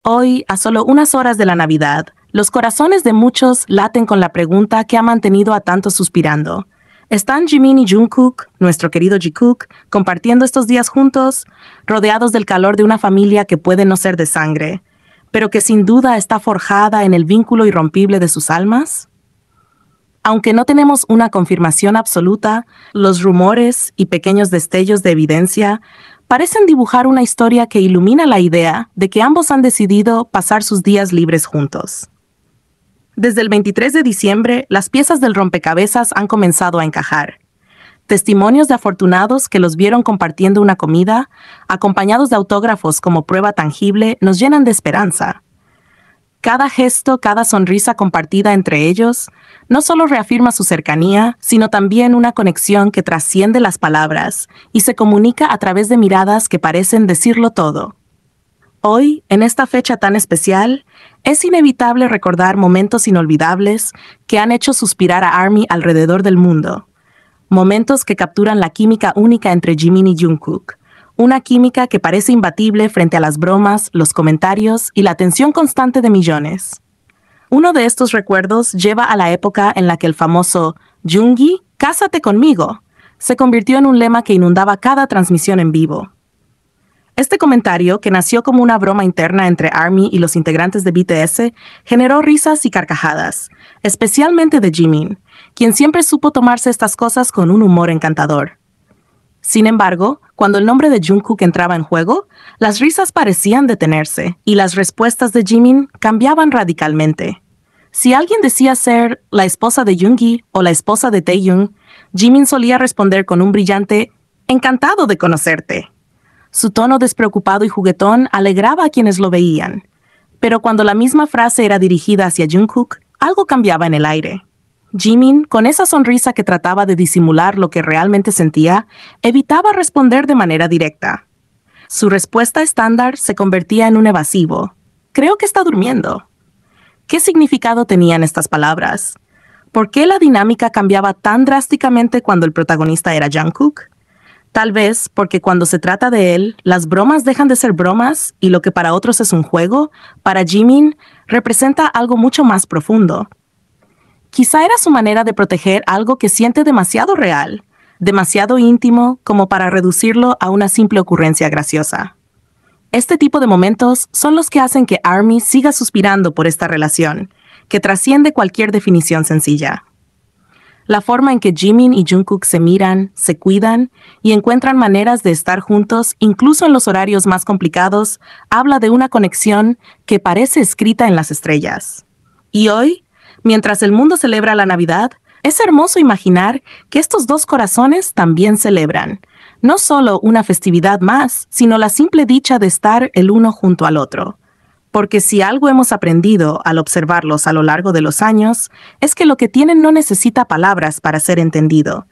Hoy, a solo unas horas de la Navidad, los corazones de muchos laten con la pregunta que ha mantenido a tantos suspirando. ¿Están Jimin y Jungkook, nuestro querido Jikook, compartiendo estos días juntos, rodeados del calor de una familia que puede no ser de sangre, pero que sin duda está forjada en el vínculo irrompible de sus almas? Aunque no tenemos una confirmación absoluta, los rumores y pequeños destellos de evidencia parecen dibujar una historia que ilumina la idea de que ambos han decidido pasar sus días libres juntos. Desde el 23 de diciembre, las piezas del rompecabezas han comenzado a encajar. Testimonios de afortunados que los vieron compartiendo una comida, acompañados de autógrafos como prueba tangible, nos llenan de esperanza. Cada gesto, cada sonrisa compartida entre ellos, no solo reafirma su cercanía, sino también una conexión que trasciende las palabras y se comunica a través de miradas que parecen decirlo todo. Hoy, en esta fecha tan especial, es inevitable recordar momentos inolvidables que han hecho suspirar a ARMY alrededor del mundo. Momentos que capturan la química única entre Jimin y Jungkook. Una química que parece imbatible frente a las bromas, los comentarios y la atención constante de millones. Uno de estos recuerdos lleva a la época en la que el famoso "Jungi, cásate conmigo" se convirtió en un lema que inundaba cada transmisión en vivo. Este comentario, que nació como una broma interna entre ARMY y los integrantes de BTS, generó risas y carcajadas, especialmente de Jimin, quien siempre supo tomarse estas cosas con un humor encantador. Sin embargo, cuando el nombre de Jungkook entraba en juego, las risas parecían detenerse y las respuestas de Jimin cambiaban radicalmente. Si alguien decía ser la esposa de Yoongi o la esposa de Taehyung, Jimin solía responder con un brillante "encantado de conocerte". Su tono despreocupado y juguetón alegraba a quienes lo veían. Pero cuando la misma frase era dirigida hacia Jungkook, algo cambiaba en el aire. Jimin, con esa sonrisa que trataba de disimular lo que realmente sentía, evitaba responder de manera directa. Su respuesta estándar se convertía en un evasivo. "Creo que está durmiendo". ¿Qué significado tenían estas palabras? ¿Por qué la dinámica cambiaba tan drásticamente cuando el protagonista era Jungkook? Tal vez porque cuando se trata de él, las bromas dejan de ser bromas y lo que para otros es un juego, para Jimin representa algo mucho más profundo. Quizá era su manera de proteger algo que siente demasiado real, demasiado íntimo como para reducirlo a una simple ocurrencia graciosa. Este tipo de momentos son los que hacen que ARMY siga suspirando por esta relación, que trasciende cualquier definición sencilla. La forma en que Jimin y Jungkook se miran, se cuidan y encuentran maneras de estar juntos, incluso en los horarios más complicados, habla de una conexión que parece escrita en las estrellas. Y hoy, mientras el mundo celebra la Navidad, es hermoso imaginar que estos dos corazones también celebran, no solo una festividad más, sino la simple dicha de estar el uno junto al otro. Porque si algo hemos aprendido al observarlos a lo largo de los años, es que lo que tienen no necesita palabras para ser entendido.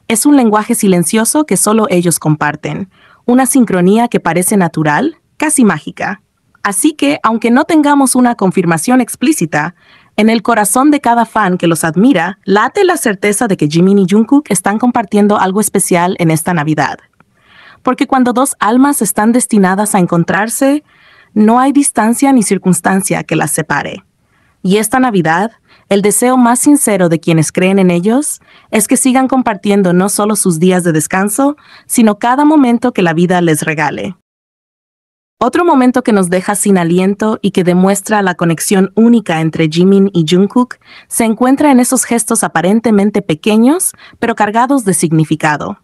Es un lenguaje silencioso que solo ellos comparten, una sincronía que parece natural, casi mágica. Así que, aunque no tengamos una confirmación explícita, en el corazón de cada fan que los admira, late la certeza de que Jimin y Jungkook están compartiendo algo especial en esta Navidad. Porque cuando dos almas están destinadas a encontrarse, no hay distancia ni circunstancia que las separe. Y esta Navidad, el deseo más sincero de quienes creen en ellos es que sigan compartiendo no solo sus días de descanso, sino cada momento que la vida les regale. Otro momento que nos deja sin aliento y que demuestra la conexión única entre Jimin y Jungkook se encuentra en esos gestos aparentemente pequeños, pero cargados de significado.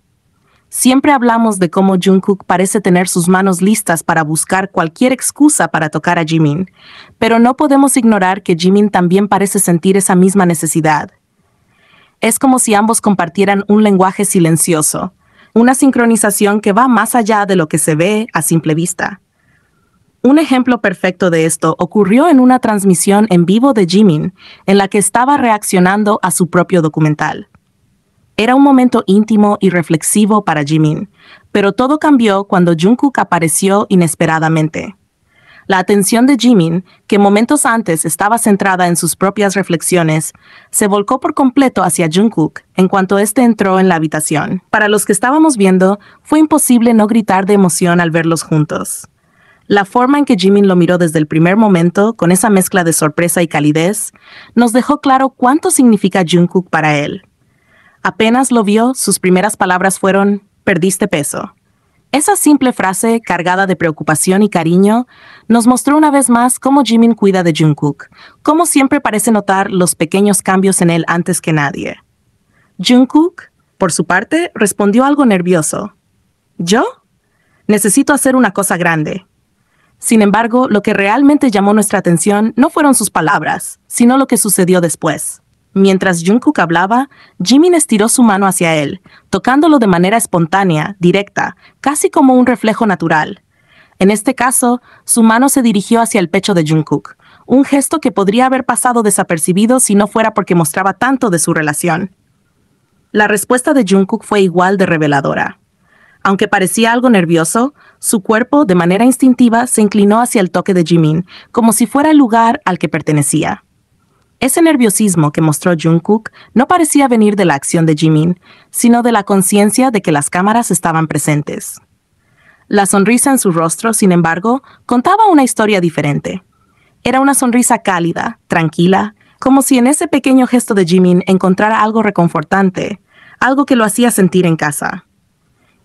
Siempre hablamos de cómo Jungkook parece tener sus manos listas para buscar cualquier excusa para tocar a Jimin, pero no podemos ignorar que Jimin también parece sentir esa misma necesidad. Es como si ambos compartieran un lenguaje silencioso, una sincronización que va más allá de lo que se ve a simple vista. Un ejemplo perfecto de esto ocurrió en una transmisión en vivo de Jimin, en la que estaba reaccionando a su propio documental. Era un momento íntimo y reflexivo para Jimin, pero todo cambió cuando Jungkook apareció inesperadamente. La atención de Jimin, que momentos antes estaba centrada en sus propias reflexiones, se volcó por completo hacia Jungkook en cuanto éste entró en la habitación. Para los que estábamos viendo, fue imposible no gritar de emoción al verlos juntos. La forma en que Jimin lo miró desde el primer momento, con esa mezcla de sorpresa y calidez, nos dejó claro cuánto significa Jungkook para él. Apenas lo vio, sus primeras palabras fueron, «Perdiste peso». Esa simple frase, cargada de preocupación y cariño, nos mostró una vez más cómo Jimin cuida de Jungkook, cómo siempre parece notar los pequeños cambios en él antes que nadie. Jungkook, por su parte, respondió algo nervioso. ¿Yo? Necesito hacer una cosa grande. Sin embargo, lo que realmente llamó nuestra atención no fueron sus palabras, sino lo que sucedió después. Mientras Jungkook hablaba, Jimin estiró su mano hacia él, tocándolo de manera espontánea, directa, casi como un reflejo natural. En este caso, su mano se dirigió hacia el pecho de Jungkook, un gesto que podría haber pasado desapercibido si no fuera porque mostraba tanto de su relación. La respuesta de Jungkook fue igual de reveladora. Aunque parecía algo nervioso, su cuerpo, de manera instintiva, se inclinó hacia el toque de Jimin, como si fuera el lugar al que pertenecía. Ese nerviosismo que mostró Jungkook no parecía venir de la acción de Jimin, sino de la conciencia de que las cámaras estaban presentes. La sonrisa en su rostro, sin embargo, contaba una historia diferente. Era una sonrisa cálida, tranquila, como si en ese pequeño gesto de Jimin encontrara algo reconfortante, algo que lo hacía sentir en casa.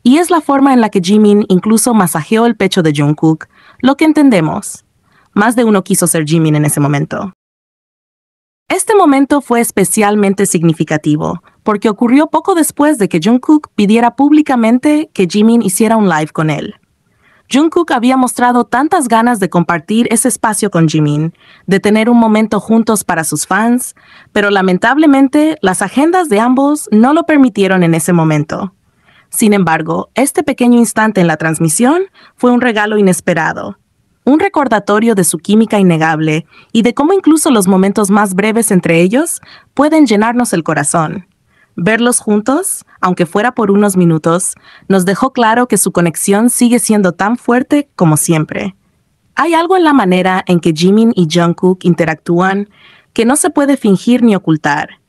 Y es la forma en la que Jimin incluso masajeó el pecho de Jungkook, lo que entendemos. Más de uno quiso ser Jimin en ese momento. Este momento fue especialmente significativo, porque ocurrió poco después de que Jungkook pidiera públicamente que Jimin hiciera un live con él. Jungkook había mostrado tantas ganas de compartir ese espacio con Jimin, de tener un momento juntos para sus fans, pero lamentablemente las agendas de ambos no lo permitieron en ese momento. Sin embargo, este pequeño instante en la transmisión fue un regalo inesperado. Un recordatorio de su química innegable y de cómo incluso los momentos más breves entre ellos pueden llenarnos el corazón. Verlos juntos, aunque fuera por unos minutos, nos dejó claro que su conexión sigue siendo tan fuerte como siempre. Hay algo en la manera en que Jimin y Jungkook interactúan que no se puede fingir ni ocultar.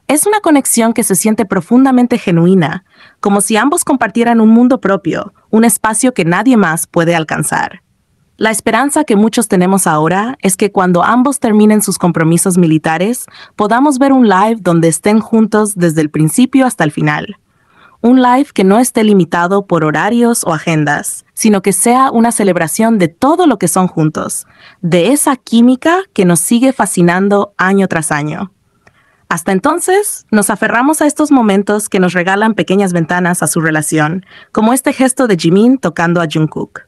Es una conexión que se siente profundamente genuina, como si ambos compartieran un mundo propio, un espacio que nadie más puede alcanzar. La esperanza que muchos tenemos ahora es que cuando ambos terminen sus compromisos militares, podamos ver un live donde estén juntos desde el principio hasta el final. Un live que no esté limitado por horarios o agendas, sino que sea una celebración de todo lo que son juntos, de esa química que nos sigue fascinando año tras año. Hasta entonces, nos aferramos a estos momentos que nos regalan pequeñas ventanas a su relación, como este gesto de Jimin tocando a Jungkook.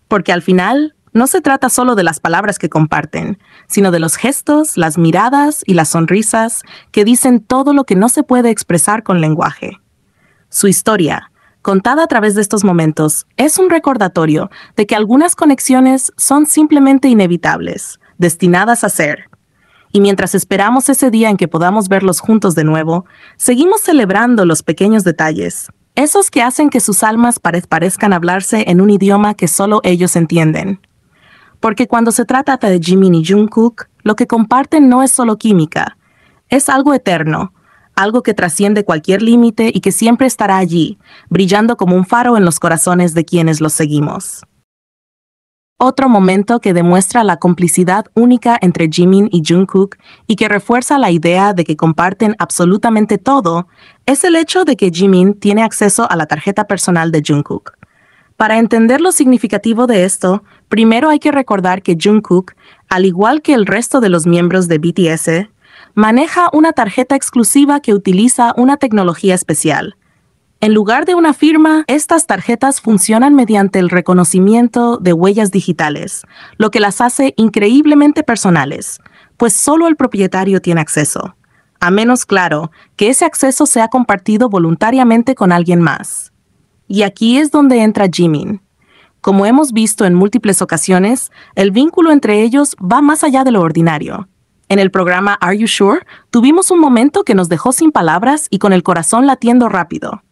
Porque al final, no se trata solo de las palabras que comparten, sino de los gestos, las miradas y las sonrisas que dicen todo lo que no se puede expresar con lenguaje. Su historia, contada a través de estos momentos, es un recordatorio de que algunas conexiones son simplemente inevitables, destinadas a ser. Y mientras esperamos ese día en que podamos verlos juntos de nuevo, seguimos celebrando los pequeños detalles, esos que hacen que sus almas parezcan hablarse en un idioma que solo ellos entienden. Porque cuando se trata de Jimin y Jungkook, lo que comparten no es solo química, es algo eterno, algo que trasciende cualquier límite y que siempre estará allí, brillando como un faro en los corazones de quienes los seguimos. Otro momento que demuestra la complicidad única entre Jimin y Jungkook y que refuerza la idea de que comparten absolutamente todo es el hecho de que Jimin tiene acceso a la tarjeta personal de Jungkook. Para entender lo significativo de esto, primero hay que recordar que Jungkook, al igual que el resto de los miembros de BTS, maneja una tarjeta exclusiva que utiliza una tecnología especial. En lugar de una firma, estas tarjetas funcionan mediante el reconocimiento de huellas digitales, lo que las hace increíblemente personales, pues solo el propietario tiene acceso. A menos, claro, que ese acceso sea compartido voluntariamente con alguien más. Y aquí es donde entra Jimin. Como hemos visto en múltiples ocasiones, el vínculo entre ellos va más allá de lo ordinario. En el programa Are You Sure, tuvimos un momento que nos dejó sin palabras y con el corazón latiendo rápido.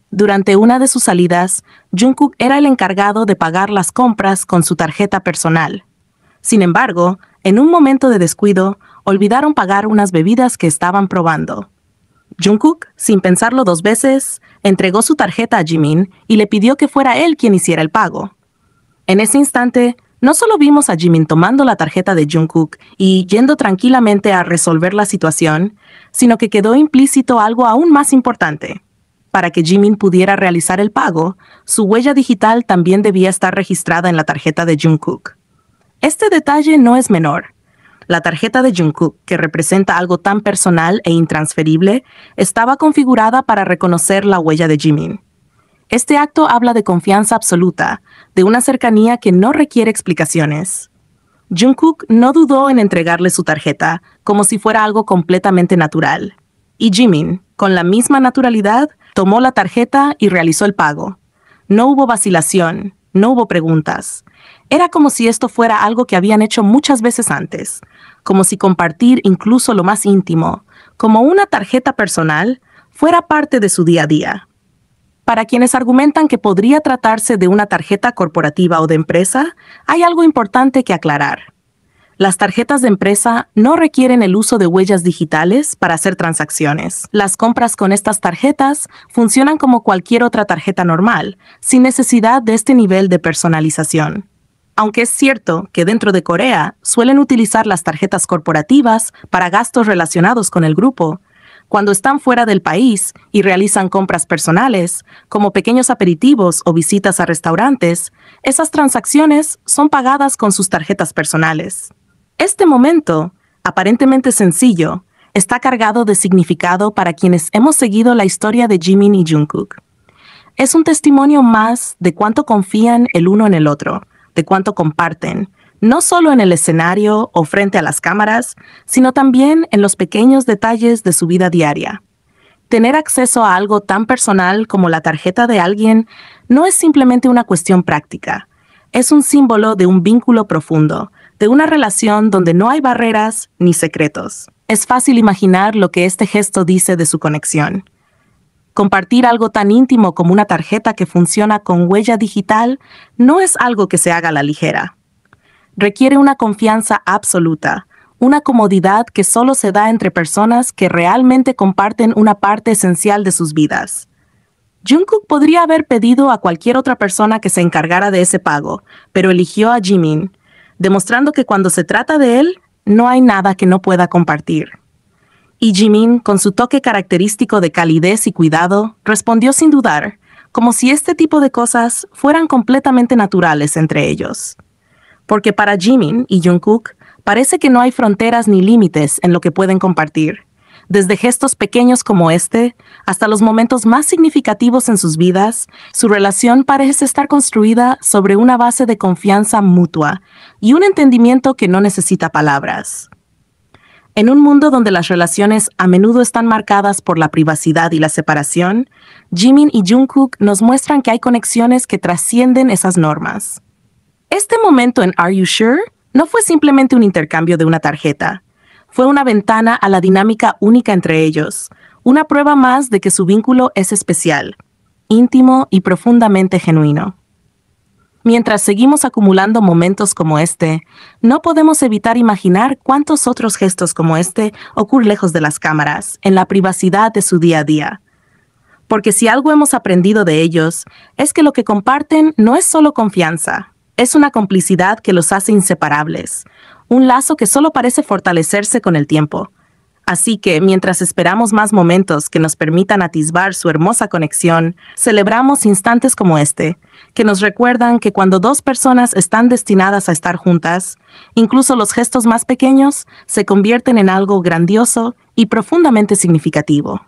Durante una de sus salidas, Jungkook era el encargado de pagar las compras con su tarjeta personal. Sin embargo, en un momento de descuido, olvidaron pagar unas bebidas que estaban probando. Jungkook, sin pensarlo dos veces, entregó su tarjeta a Jimin y le pidió que fuera él quien hiciera el pago. En ese instante, no solo vimos a Jimin tomando la tarjeta de Jungkook y yendo tranquilamente a resolver la situación, sino que quedó implícito algo aún más importante. Para que Jimin pudiera realizar el pago, su huella digital también debía estar registrada en la tarjeta de Jungkook. Este detalle no es menor. La tarjeta de Jungkook, que representa algo tan personal e intransferible, estaba configurada para reconocer la huella de Jimin. Este acto habla de confianza absoluta, de una cercanía que no requiere explicaciones. Jungkook no dudó en entregarle su tarjeta, como si fuera algo completamente natural. Y Jimin, con la misma naturalidad, tomó la tarjeta y realizó el pago. No hubo vacilación, no hubo preguntas. Era como si esto fuera algo que habían hecho muchas veces antes, como si compartir incluso lo más íntimo, como una tarjeta personal, fuera parte de su día a día. Para quienes argumentan que podría tratarse de una tarjeta corporativa o de empresa, hay algo importante que aclarar. Las tarjetas de empresa no requieren el uso de huellas digitales para hacer transacciones. Las compras con estas tarjetas funcionan como cualquier otra tarjeta normal, sin necesidad de este nivel de personalización. Aunque es cierto que dentro de Corea suelen utilizar las tarjetas corporativas para gastos relacionados con el grupo, cuando están fuera del país y realizan compras personales, como pequeños aperitivos o visitas a restaurantes, esas transacciones son pagadas con sus tarjetas personales. Este momento, aparentemente sencillo, está cargado de significado para quienes hemos seguido la historia de Jimin y Jungkook. Es un testimonio más de cuánto confían el uno en el otro, de cuánto comparten, no solo en el escenario o frente a las cámaras, sino también en los pequeños detalles de su vida diaria. Tener acceso a algo tan personal como la tarjeta de alguien no es simplemente una cuestión práctica. Es un símbolo de un vínculo profundo, de una relación donde no hay barreras ni secretos. Es fácil imaginar lo que este gesto dice de su conexión. Compartir algo tan íntimo como una tarjeta que funciona con huella digital no es algo que se haga a la ligera. Requiere una confianza absoluta, una comodidad que solo se da entre personas que realmente comparten una parte esencial de sus vidas. Jungkook podría haber pedido a cualquier otra persona que se encargara de ese pago, pero eligió a Jimin, demostrando que cuando se trata de él, no hay nada que no pueda compartir. Y Jimin, con su toque característico de calidez y cuidado, respondió sin dudar, como si este tipo de cosas fueran completamente naturales entre ellos. Porque para Jimin y Jungkook, parece que no hay fronteras ni límites en lo que pueden compartir. Desde gestos pequeños como este, hasta los momentos más significativos en sus vidas, su relación parece estar construida sobre una base de confianza mutua y un entendimiento que no necesita palabras. En un mundo donde las relaciones a menudo están marcadas por la privacidad y la separación, Jimin y Jungkook nos muestran que hay conexiones que trascienden esas normas. Este momento en Are You Sure no fue simplemente un intercambio de una tarjeta. Fue una ventana a la dinámica única entre ellos, una prueba más de que su vínculo es especial, íntimo y profundamente genuino. Mientras seguimos acumulando momentos como este, no podemos evitar imaginar cuántos otros gestos como este ocurren lejos de las cámaras, en la privacidad de su día a día. Porque si algo hemos aprendido de ellos, es que lo que comparten no es solo confianza, es una complicidad que los hace inseparables, un lazo que solo parece fortalecerse con el tiempo. Así que, mientras esperamos más momentos que nos permitan atisbar su hermosa conexión, celebramos instantes como este, que nos recuerdan que cuando dos personas están destinadas a estar juntas, incluso los gestos más pequeños se convierten en algo grandioso y profundamente significativo.